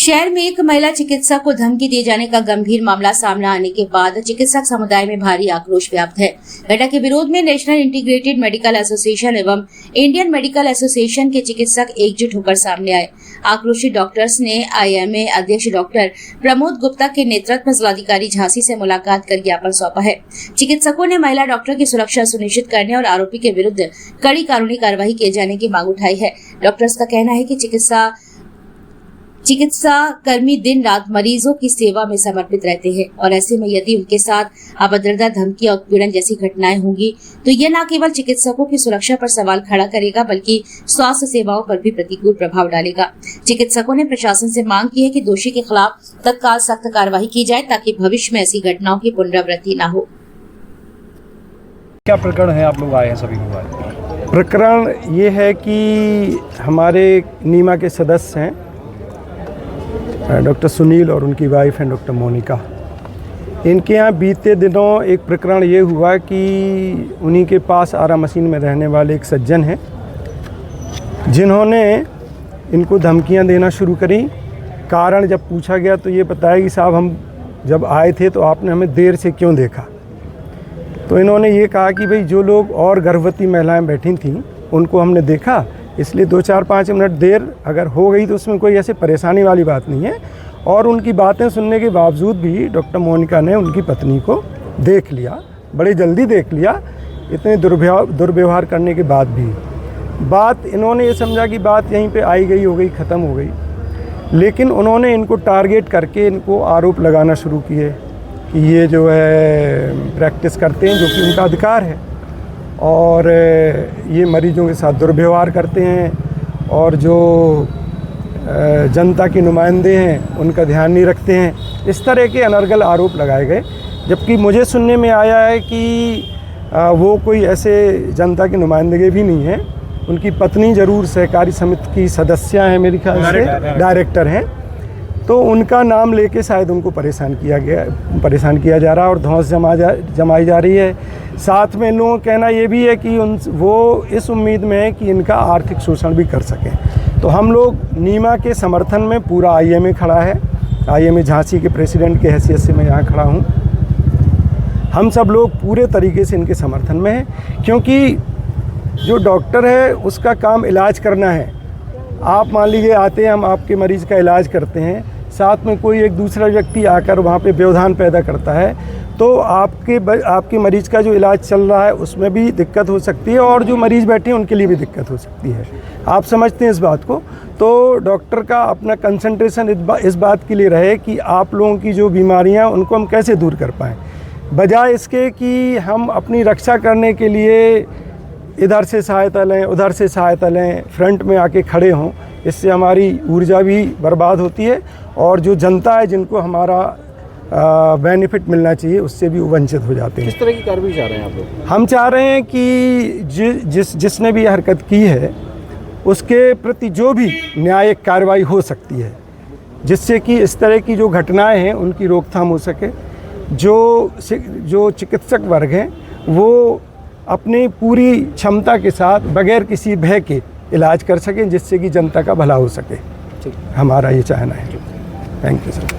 शहर में एक महिला चिकित्सक को धमकी दिए जाने का गंभीर मामला सामने आने के बाद चिकित्सक समुदाय में भारी आक्रोश व्याप्त है। घटना के विरोध में नेशनल इंटीग्रेटेड मेडिकल एसोसिएशन एवं इंडियन मेडिकल एसोसिएशन के चिकित्सक एकजुट होकर सामने आए। आक्रोशित डॉक्टर्स ने IMA अध्यक्ष डॉक्टर प्रमोद गुप्ता के नेतृत्व में जिलाधिकारी झांसी से मुलाकात कर ज्ञापन सौंपा है। चिकित्सकों ने महिला डॉक्टर की सुरक्षा सुनिश्चित करने और आरोपी के विरुद्ध कड़ी कानूनी कार्रवाई किए जाने की मांग उठाई है। डॉक्टर्स का कहना है कि चिकित्सा कर्मी दिन रात मरीजों की सेवा में समर्पित रहते हैं और ऐसे में यदि उनके साथ अभद्रता, धमकी और उत्पीड़न जैसी घटनाएं होंगी तो ये न केवल चिकित्सकों की सुरक्षा पर सवाल खड़ा करेगा बल्कि स्वास्थ्य सेवाओं पर भी प्रतिकूल प्रभाव डालेगा। चिकित्सकों ने प्रशासन से मांग की है कि दोषी के खिलाफ तत्काल सख्त कार्रवाई की जाए ताकि भविष्य में ऐसी घटनाओं की पुनरावृत्ति न हो। क्या प्रकरण है, आप लोग आए हैं, सभी लोग आए? प्रकरण ये है कि हमारे नीमा के सदस्य हैं डॉक्टर सुनील और उनकी वाइफ हैं डॉक्टर मोनिका। इनके यहाँ बीते दिनों एक प्रकरण ये हुआ कि उन्हीं के पास आरा मशीन में रहने वाले एक सज्जन हैं जिन्होंने इनको धमकियां देना शुरू करी। कारण जब पूछा गया तो ये बताया कि साहब हम जब आए थे तो आपने हमें देर से क्यों देखा। तो इन्होंने ये कहा कि भाई जो लोग और गर्भवती महिलाएं बैठी थीं उनको हमने देखा, इसलिए 2-4-5 मिनट देर अगर हो गई तो उसमें कोई ऐसे परेशानी वाली बात नहीं है। और उनकी बातें सुनने के बावजूद भी डॉक्टर मोनिका ने उनकी पत्नी को देख लिया, बड़े जल्दी देख लिया, इतने दुर्व्यवहार करने के बाद भी। बात इन्होंने ये समझा कि बात यहीं पे आई गई, हो गई, ख़त्म हो गई। लेकिन उन्होंने इनको टारगेट करके इनको आरोप लगाना शुरू किए कि ये जो है प्रैक्टिस करते हैं, जो कि उनका अधिकार है, और ये मरीजों के साथ दुर्व्यवहार करते हैं और जो जनता के नुमाइंदे हैं उनका ध्यान नहीं रखते हैं। इस तरह के अनर्गल आरोप लगाए गए, जबकि मुझे सुनने में आया है कि वो कोई ऐसे जनता के नुमाइंदे भी नहीं हैं। उनकी पत्नी ज़रूर सहकारी समिति की सदस्य हैं, मेरे ख्याल से डायरेक्टर हैं। तो उनका नाम लेके शायद उनको परेशान किया जा रहा है और धौंस जमाई जा रही है। साथ में लोगों का कहना ये भी है कि वो इस उम्मीद में है कि इनका आर्थिक शोषण भी कर सकें। तो हम लोग नीमा के समर्थन में पूरा IMA खड़ा है। IMA झांसी के प्रेसिडेंट की हैसियत से मैं यहाँ खड़ा हूँ। हम सब लोग पूरे तरीके से इनके समर्थन में हैं, क्योंकि जो डॉक्टर है उसका काम इलाज करना है। आप मान लीजिए आते हैं, हम आपके मरीज़ का इलाज करते हैं, साथ में कोई एक दूसरा व्यक्ति आकर वहाँ पे व्यवधान पैदा करता है तो आपके मरीज़ का जो इलाज चल रहा है उसमें भी दिक्कत हो सकती है और जो मरीज़ बैठे हैं उनके लिए भी दिक्कत हो सकती है। आप समझते हैं इस बात को। तो डॉक्टर का अपना कंसंट्रेशन इस बात के लिए रहे कि आप लोगों की जो बीमारियाँ उनको हम कैसे दूर कर पाएँ, बजाय इसके कि हम अपनी रक्षा करने के लिए इधर से सहायता लें, उधर से सहायता लें, फ्रंट में आके खड़े हों। इससे हमारी ऊर्जा भी बर्बाद होती है और जो जनता है जिनको हमारा बेनिफिट मिलना चाहिए उससे भी वंचित हो जाते हैं। किस तरह की कार्रवाई चाह रहे हैं आप लोग? हम चाह रहे हैं कि जिसने भी हरकत की है उसके प्रति जो भी न्यायिक कार्रवाई हो सकती है, जिससे कि इस तरह की जो घटनाएं हैं उनकी रोकथाम हो सके। जो चिकित्सक वर्ग हैं वो अपनी पूरी क्षमता के साथ बगैर किसी भय के इलाज कर सकें, जिससे कि जनता का भला हो सके। हमारा ये चाहना है। Thank you sir.